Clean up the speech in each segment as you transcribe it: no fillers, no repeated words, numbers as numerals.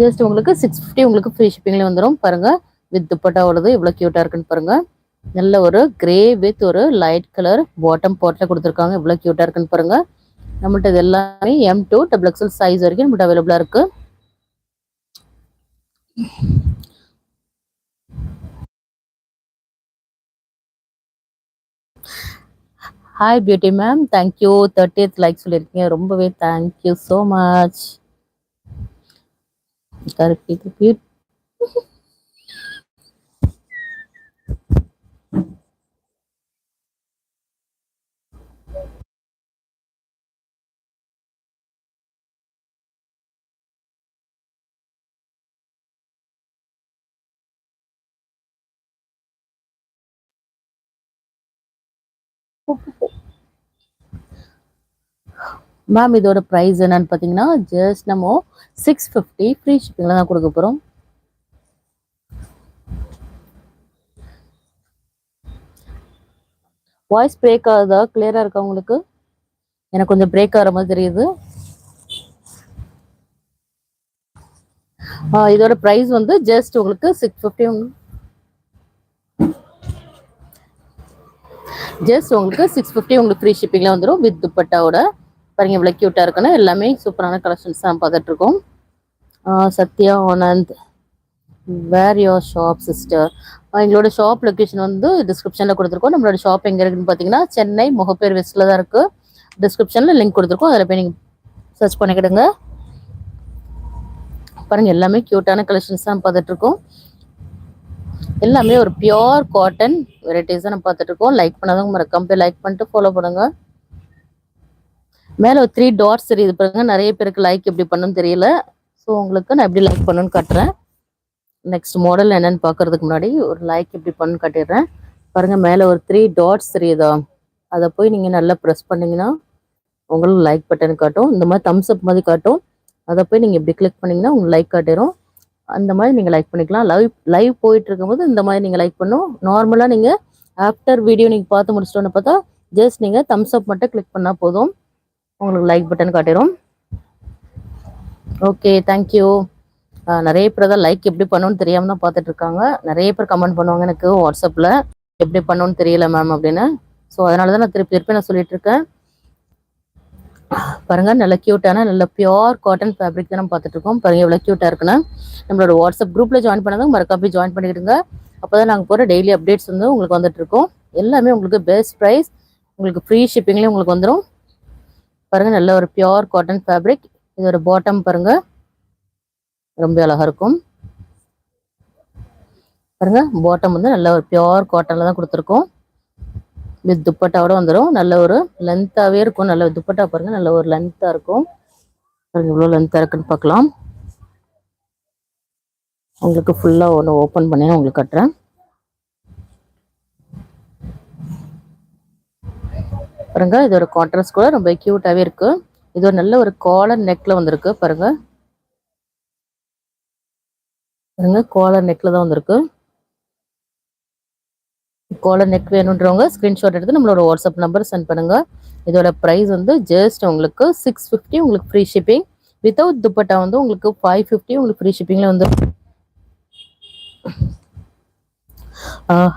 Just உங்களுக்கு 650 உங்களுக்கு free ஷிப்பிங்ல வந்துடும் பாருங்க. வித் துப்பட்டாவோடது எவ்வளவு கியூட்டா இருக்குன்னு பாருங்க. நல்ல ஒரு கிரே வித் ஒரு லைட் கலர் பாட்டம் பாட்ல கொடுத்துருக்காங்க. எவ்வளவு கியூட்டா இருக்குன்னு பாருங்க. நம்மள்ட்ட இது எல்லாமே M2 XXL சைஸ் வரைக்கும் நம்மள்ட்ட அவைலபிளா இருக்கு. Hi beauty ma'am, thank you. 30th like சொல்லியிருக்கீங்க, ரொம்பவே தேங்க்யூ ஸோ மச். மேம் இதோட ப்ரைஸ் என்னன்னு பார்த்தீங்கன்னா ஜஸ்ட் நம்ம 650 ஃப்ரீ ஷிப்பிங்ல தான் கொடுக்க போகிறோம். வாய்ஸ் பிரேக் ஆகுதா? கிளியரா இருக்கா உங்களுக்கு? எனக்கு கொஞ்சம் பிரேக் ஆகிற மாதிரி தெரியுது. இதோட ப்ரைஸ் வந்து ஜஸ்ட் உங்களுக்கு 650. ஜஸ்ட் உங்களுக்கு 650 உங்களுக்கு ஃப்ரீ ஷிப்பிங்ல வந்துடும் வித் துப்பட்டாவோட. பாருங்க இவ்வளோ கியூட்டா இருக்குன்னு. எல்லாமே சூப்பரான கலெக்ஷன்ஸ் தான் பார்த்துட்டு இருக்கோம். சத்யா ஆனந்த், வேர் யோர் ஷாப் சிஸ்டர். எங்களோட ஷாப் லொக்கேஷன் வந்து டிஸ்கிரிப்ஷனில் கொடுத்துருக்கோம். நம்மளோட ஷாப் எங்கே இருக்குன்னு பார்த்தீங்கன்னா சென்னை முகப்பேர் வெஸ்ட்டில் தான் இருக்குது. டிஸ்கிரிப்ஷனில் லிங்க் கொடுத்துருக்கோம், அதில் போய் நீங்கள் சர்ச் பண்ணிக்கிடுங்க. பாருங்கள் எல்லாமே க்யூட்டான கலெக்ஷன்ஸ் தான் பார்த்துட்ருக்கோம். எல்லாமே ஒரு பியோர் காட்டன் வெரைட்டிஸ் தான் நம்ம பார்த்துட்ருக்கோம். லைக் பண்ணாதவங்க மறக்காம போய் லைக் பண்ணிட்டு ஃபாலோ பண்ணுங்க. மேலே ஒரு 3 டாட்ஸ் தெரியுது பாருங்க. நிறைய பேருக்கு லைக் எப்படி பண்ணணும்னு தெரியல. ஸோ உங்களுக்கு நான் எப்படி லைக் பண்ணணும்னு காட்டுறேன். நெக்ஸ்ட் மாடல் என்னன்னு பார்க்கறதுக்கு முன்னாடி ஒரு லைக் எப்படி பண்ணு காட்டிடுறேன். பாருங்கள் மேலே ஒரு 3 டாட்ஸ் தெரியுதா? அதை போய் நீங்கள் நல்லா ப்ரெஸ் பண்ணிங்கன்னா உங்களுக்கு லைக் பட்டன் காட்டும். இந்த மாதிரி தம்ஸ் அப் மாதிரி காட்டும். அதை போய் நீங்கள் இப்படி கிளிக் பண்ணிங்கன்னா உங்களுக்கு லைக் காட்டிடும். அந்த மாதிரி நீங்கள் லைக் பண்ணிக்கலாம். லைவ் போயிட்டு இருக்கும்போது இந்த மாதிரி நீங்கள் லைக் பண்ணும். நார்மலாக நீங்கள் ஆஃப்டர் வீடியோ நீங்கள் பார்த்து முடிச்சிட்டோன்னு பார்த்தா ஜஸ்ட் நீங்கள் தம்ஸ் அப் மட்டும் கிளிக் பண்ணால் போதும், உங்களுக்கு லைக் பட்டன் காட்டிடும். Okay, thank you. நிறைய பேர் தான் லைக் எப்படி பண்ணணும்னு தெரியாமல் தான் பார்த்துட்டு இருக்காங்க. நிறைய பேர் கமெண்ட் பண்ணுவாங்க எனக்கு வாட்ஸ்அப்பில் எப்படி பண்ணணும்னு தெரியல மேம் அப்படின்னு. ஸோ அதனால தான் நான் திருப்பி நான் சொல்லிட்டு இருக்கேன். பாருங்க நல்ல கியூட்டான நல்ல பியோர் காட்டன் ஃபேப்ரிக் தான் நம்ம பார்த்துட்டு இருக்கோம். பாருங்க எவ்வளோ கியூட்டா இருக்குன்னு. நம்மளோட வாட்ஸ்அப் குரூப்ல ஜாயின் பண்ணாதான் மறக்காம ஜாயின் பண்ணிக்கிடுங்க. அப்போதான் நாங்கள் போகிற டெய்லி அப்டேட்ஸ் வந்து உங்களுக்கு வந்துட்டு இருக்கோம். எல்லாமே உங்களுக்கு பெஸ்ட் ப்ரைஸ், உங்களுக்கு ஃப்ரீ ஷிப்பிங்லேயும் உங்களுக்கு வந்துடும். பாருங்க நல்ல ஒரு பியோர் காட்டன் ஃபேப்ரிக். இதோட பாட்டம் பாருங்க ரொம்ப அழகா இருக்கும். பாருங்க பாட்டம் வந்து நல்ல ஒரு பியோர் காட்டன்ல தான் கொடுத்துருக்கோம். வித் துப்பட்டாவோட வந்துடும். நல்ல ஒரு லென்த்தாகவே இருக்கும். நல்ல துப்பட்டா பாருங்க நல்ல ஒரு லென்த்தாக இருக்கும். பாருங்க இவ்வளோ லென்த்தாக இருக்குன்னு பார்க்கலாம். உங்களுக்கு ஃபுல்லாக ஒன்று ஓப்பன் பண்ணி உங்களுக்கு கட்டுறேன். பாருங்க இதோட கான்ட்ராஸ்ட் கூட ரொம்ப கியூட்டாகவே இருக்கு. இது ஒரு நல்ல ஒரு காலர் நெக்ல வந்திருக்கு. பாருங்க பாருங்க காலர் நெக்ல தான் வந்திருக்கு. காலர் நெக் வேணுன்றவங்க ஸ்கிரீன்ஷாட் எடுத்து நம்மளோட வாட்ஸ்அப் நம்பர் சென்ட் பண்ணுங்க. இதோட ப்ரைஸ் வந்து ஜஸ்ட் உங்களுக்கு 650 உங்களுக்கு ஃப்ரீ ஷிப்பிங். வித்தவுட் துப்பட்டா வந்து உங்களுக்கு 550 உங்களுக்கு ஃப்ரீ ஷிப்பிங்ல வந்து.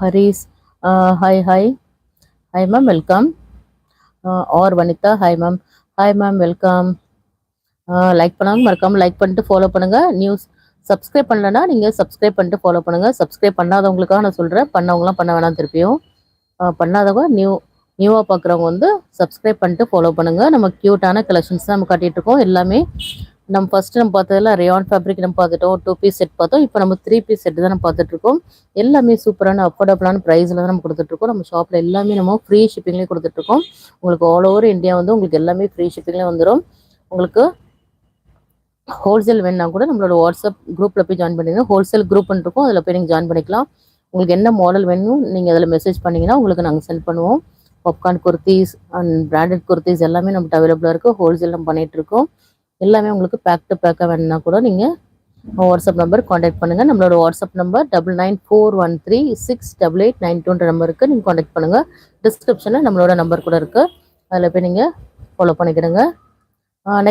Haris hi hi hi ma'am welcome. R Vanitha hi ma'am. Hi ma'am welcome. Like பண்ணாங்க மறக்காம லைக் பண்ணிட்டு ஃபாலோ பண்ணுங்க. நியூஸ் சப்ஸ்கிரைப் பண்ணலன்னா நீங்கள் சப்ஸ்கிரைப் பண்ணிட்டு ஃபாலோ பண்ணுங்கள். சப்ஸ்கிரைப் பண்ணாதவங்களுக்காக நான் சொல்கிறேன், பண்ணவங்களாம் பண்ண வேணாம் திருப்பியும். பண்ணாதவங்க நியூவாக பார்க்குறவங்க வந்து சப்ஸ்கிரைப் பண்ணிட்டு ஃபாலோ பண்ணுங்கள். நம்ம க்யூட்டான கலெக்ஷன்ஸ் தான் நம்ம காட்டிகிட்டு இருக்கோம். எல்லாமே நம்ம ஃபஸ்ட்டு நம்ம பார்த்ததில் ரேயான் ஃபேப்ரிக் நம்ம பார்த்துட்டோம், 2 பீஸ் செட் பார்த்தோம். இப்போ நம்ம 3 பீஸ் செட் தான் நம்ம பார்த்துட்ருக்கோம். எல்லாமே சூப்பரான அஃபோர்டபுளான ப்ரைஸில் தான் நம்ம கொடுத்துட்ருக்கோம். நம்ம ஷாப்பில் எல்லாமே நம்ம ஃப்ரீ ஷிப்பிங்லேயே கொடுத்துட்ருக்கோம். உங்களுக்கு ஆல் ஓவர் இந்தியா வந்து உங்களுக்கு எல்லாமே ஃப்ரீ ஷிப்பிங்லேயே வந்துடும். உங்களுக்கு ஹோல்சேல் வேணுன்னா கூட நம்மளோட வாட்ஸ்அப் குரூப்பில் போய் ஜாயின் பண்ணிடுங்க. ஹோல்சேல் குரூப் இருக்கும், அதில் போய் நீங்கள் ஜாயின் பண்ணிக்கலாம். உங்களுக்கு என்ன மாடல் வேணும் நீங்கள் அதில் மெசேஜ் பண்ணிங்கன்னா உங்களுக்கு நாங்கள் சென்ட் பண்ணுவோம். Popcorn kurtis and branded kurtis எல்லாமே நம்மகிட்ட அவைலபிளாக இருக்குது. ஹோல்சேல் நம்ம பண்ணிகிட்ருக்கோம். எல்லாமே உங்களுக்கு பேக் டு பேக்காக வேணுன்னா கூட நீங்கள் வாட்ஸ்அப் நம்பர் காண்டாக்ட் பண்ணுங்கள். நம்மளோட வாட்ஸ்அப் நம்பர் 9941368892 நம்பருக்கு நீங்கள் காண்டாக்ட் பண்ணுங்கள். டிஸ்கிரிப்ஷனில் நம்மளோட நம்பர் கூட இருக்குது, அதில் போய் நீங்கள் ஃபாலோ பண்ணிக்கிடுங்க. நெக்ஸ்ட்